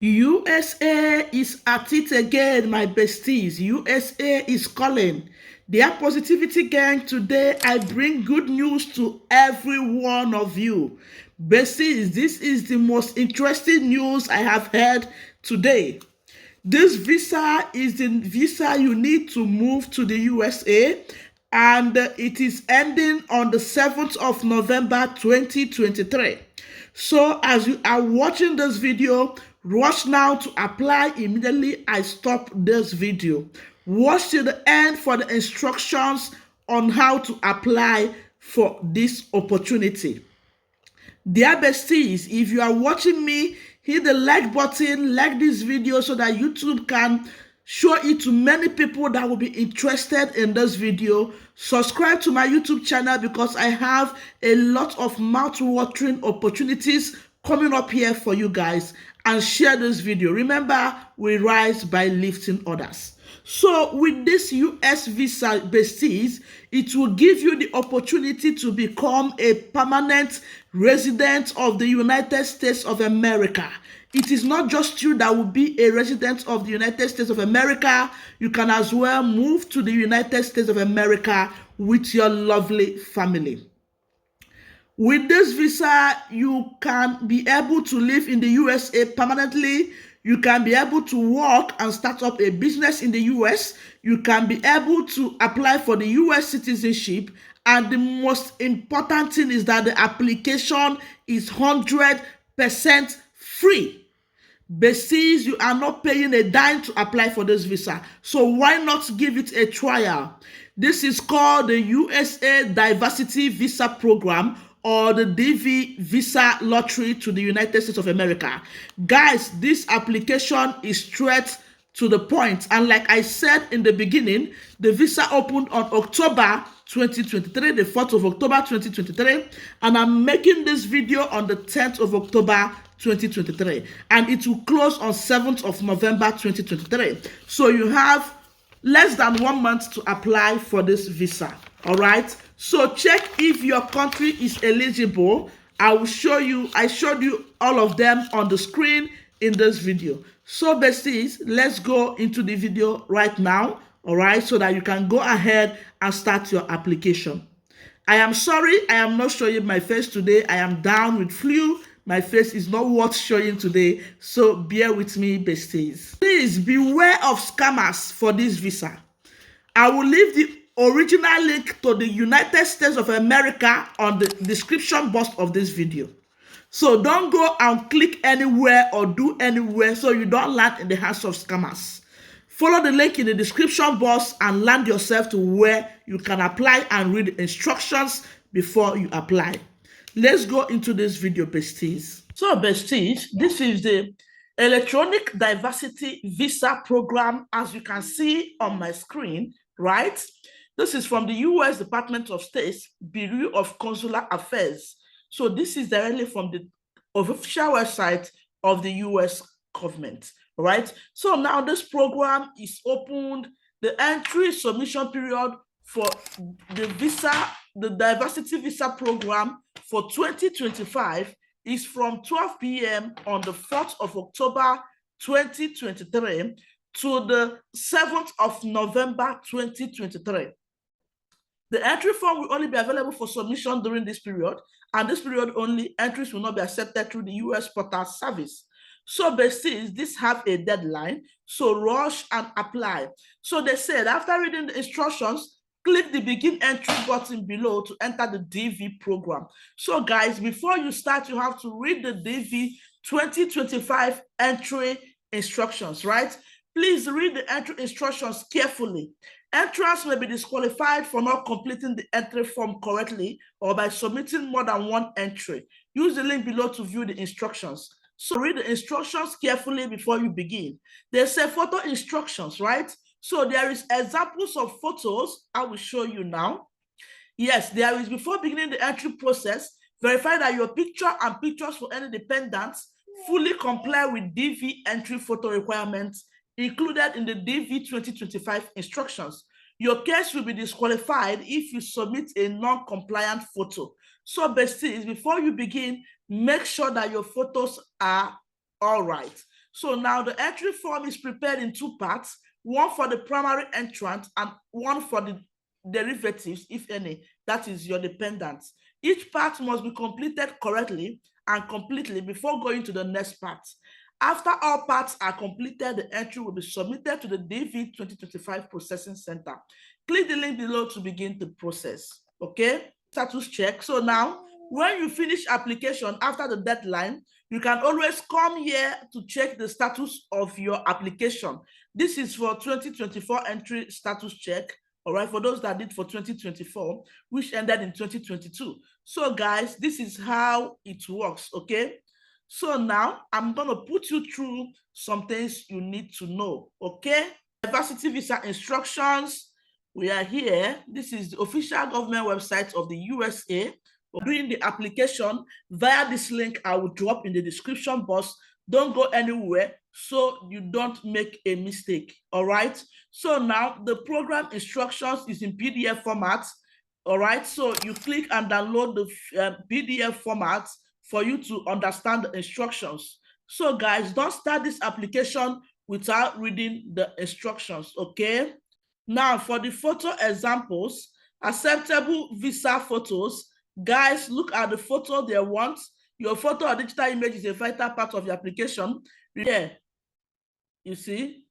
USA is at it again, my besties. USA is calling. Dear Positivity Gang, today I bring good news to every one of you. Besties, this is the most interesting news I have heard today. This visa is the visa you need to move to the USA, and it is ending on the 7th of November 2023. So as you are watching this video, rush now to apply immediately. I stop this video. Watch till the end for the instructions on how to apply for this opportunity. Dear besties, if you are watching me, hit the like button, like this video so that YouTube can show it to many people that will be interested in this video. Subscribe to my YouTube channel because I have a lot of mouth-watering opportunities coming up here for you guys. And share this video. Remember, we rise by lifting others. So with this US visa, besties, it will give you the opportunity to become a permanent resident of the United States of America. It is not just you that will be a resident of the United States of America. You can as well move to the United States of America with your lovely family. With this visa, you can be able to live in the USA permanently. You can be able to work and start up a business in the US. You can be able to apply for the US citizenship. And the most important thing is that the application is 100% free. Besties, you are not paying a dime to apply for this visa. So why not give it a trial? This is called the USA Diversity Visa Program, or the DV Visa Lottery to the United States of America. Guys, this application is straight to the point. And like I said in the beginning, the visa opened on October 2023, the 4th of October 2023. And I'm making this video on the 10th of October 2023. And it will close on 7th of November 2023. So you have less than 1 month to apply for this visa. All right. So check if your country is eligible. I showed you all of them on the screen in this video. So besties, let's go into the video right now. All right. So that you can go ahead and start your application. I am sorry, I am not showing my face today. I am down with flu. My face is not worth showing today, so bear with me, besties. Please beware of scammers for this visa. I will leave the original link to the United States of America on the description box of this video. So don't go and click anywhere or do anywhere so you don't land in the hands of scammers. Follow the link in the description box and land yourself to where you can apply and read the instructions before you apply. Let's go into this video, besties. So, besties, this is the Electronic Diversity Visa Program, as you can see on my screen, right? This is from the U.S. Department of State's Bureau of Consular Affairs. So this is directly from the official website of the U.S. government, right? So now this program is opened. The entry submission period for the diversity visa program for 2025 is from 12 p.m. on the 4th of October 2023 to the 7th of November 2023. The entry form will only be available for submission during this period, and this period only, entries will not be accepted through the U.S. Portal Service. So besties, this have a deadline, so rush and apply. So they said after reading the instructions, click the begin entry button below to enter the DV program. So guys, before you start, you have to read the DV 2025 entry instructions, right? Please read the entry instructions carefully. Entrants may be disqualified for not completing the entry form correctly or by submitting more than one entry. Use the link below to view the instructions. So read the instructions carefully before you begin. They say photo instructions, right? So there is examples of photos I will show you now. Yes, there is, before beginning the entry process, verify that your picture and pictures for any dependents fully comply with DV entry photo requirements included in the DV 2025 instructions. Your case will be disqualified if you submit a non-compliant photo. So besties, before you begin, make sure that your photos are all right. So now the entry form is prepared in two parts, one for the primary entrant and one for the derivatives, if any, that is your dependents. Each part must be completed correctly and completely before going to the next part. After all parts are completed, the entry will be submitted to the DV 2025 Processing Center. Click the link below to begin the process. Okay, status check. So now, when you finish application after the deadline, you can always come here to check the status of your application. This is for 2024 entry status check. All right, for those that did for 2024, which ended in 2022. So guys, this is how it works, okay? So now I'm going to put you through some things you need to know, okay? Diversity visa instructions. We are here. This is the official government website of the USA. Doing the application via this link I will drop in the description box. Don't go anywhere so you don't make a mistake. All right. So now the program instructions is in PDF format. All right. So you click and download the PDF format for you to understand the instructions. So guys, don't start this application without reading the instructions. Okay. Now for the photo examples, acceptable visa photos. Guys, look at the photo they want. Your photo or digital image is a vital part of your application. Here, you see,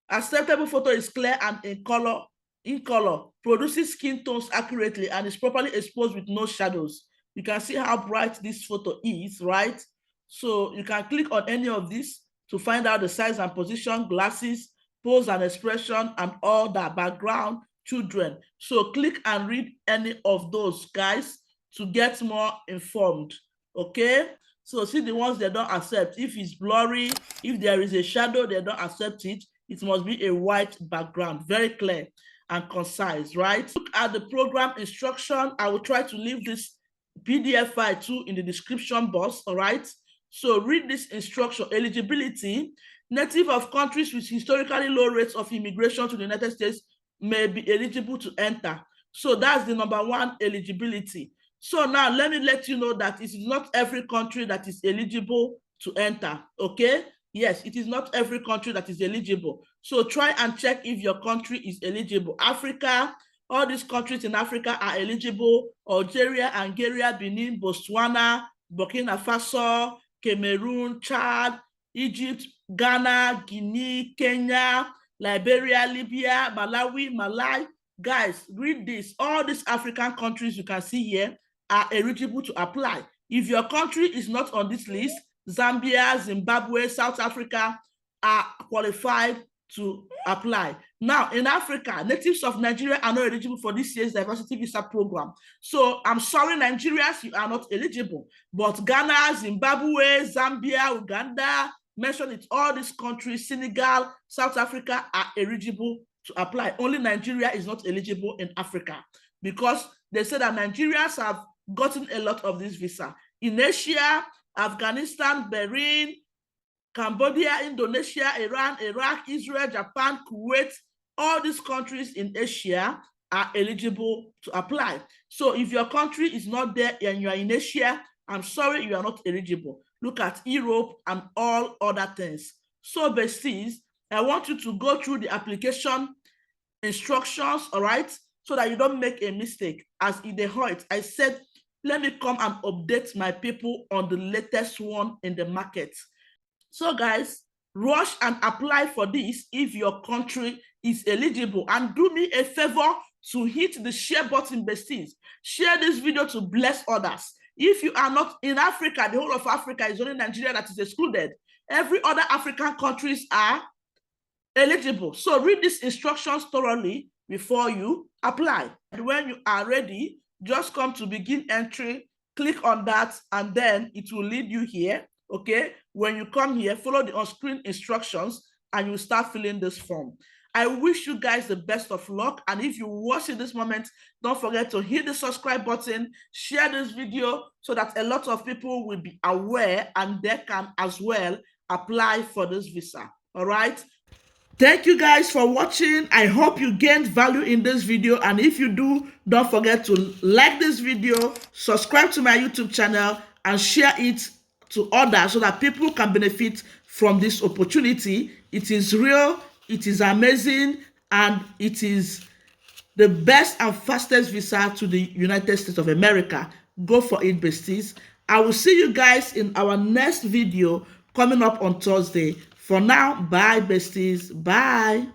acceptable photo is clear and in color, produces skin tones accurately, and is properly exposed with no shadows. You can see how bright this photo is, right? So you can click on any of these to find out the size and position, glasses, pose and expression, and all that background, children. So click and read any of those, guys, to get more informed. Okay, so see the ones they don't accept. If it's blurry, if there is a shadow, they don't accept it. It must be a white background, very clear and concise, right? Look at the program instruction. I will try to leave this PDF file too in the description box. All right, so read this instruction. Eligibility: native of countries with historically low rates of immigration to the United States may be eligible to enter. So that's the number one, eligibility. So now let me let you know that it is not every country that is eligible to enter. Okay, yes, it is not every country that is eligible. So try and check if your country is eligible. Africa, all these countries in Africa are eligible: Algeria, Nigeria, Benin, Botswana, Burkina Faso, Cameroon, Chad, Egypt, Ghana, Guinea, Kenya, Liberia, Libya, Malawi. Guys, read this. All these African countries you can see here are eligible to apply. If your country is not on this list, Zambia, Zimbabwe, South Africa are qualified to apply. Now, in Africa, natives of Nigeria are not eligible for this year's diversity visa program. So I'm sorry, Nigerians, you are not eligible. But Ghana, Zimbabwe, Zambia, Uganda, mention it, all these countries, Senegal, South Africa are eligible to apply. Only Nigeria is not eligible in Africa because they say that Nigerians have gotten a lot of this visa. In Asia, Afghanistan, Bahrain, Cambodia, Indonesia, Iran, Iraq, Israel, Japan, Kuwait, all these countries in Asia are eligible to apply. So if your country is not there and you are in Asia, I'm sorry, you are not eligible. Look at Europe and all other things. So besties, I want you to go through the application instructions, all right, so that you don't make a mistake. As in the height, I said, let me come and update my people on the latest one in the market. So guys, rush and apply for this if your country is eligible. And do me a favor to hit the share button, besties. Share this video to bless others. If you are not in Africa, the whole of Africa is only Nigeria that is excluded. Every other African countries are eligible. So read these instructions thoroughly before you apply. And when you are ready, just come to begin entry, click on that, and then it will lead you here. Okay, when you come here, follow the on-screen instructions and you start filling this form. I wish you guys the best of luck, and if you watch in this moment, don't forget to hit the subscribe button, share this video so that a lot of people will be aware and they can as well apply for this visa. All right, thank you guys for watching. I hope you gained value in this video, and if you do, don't forget to like this video, subscribe to my YouTube channel, and share it to others so that people can benefit from this opportunity. It is real, it is amazing, and it is the best and fastest visa to the United States of America. Go for it, besties. I will see you guys in our next video coming up on Thursday. For now, bye, besties. Bye.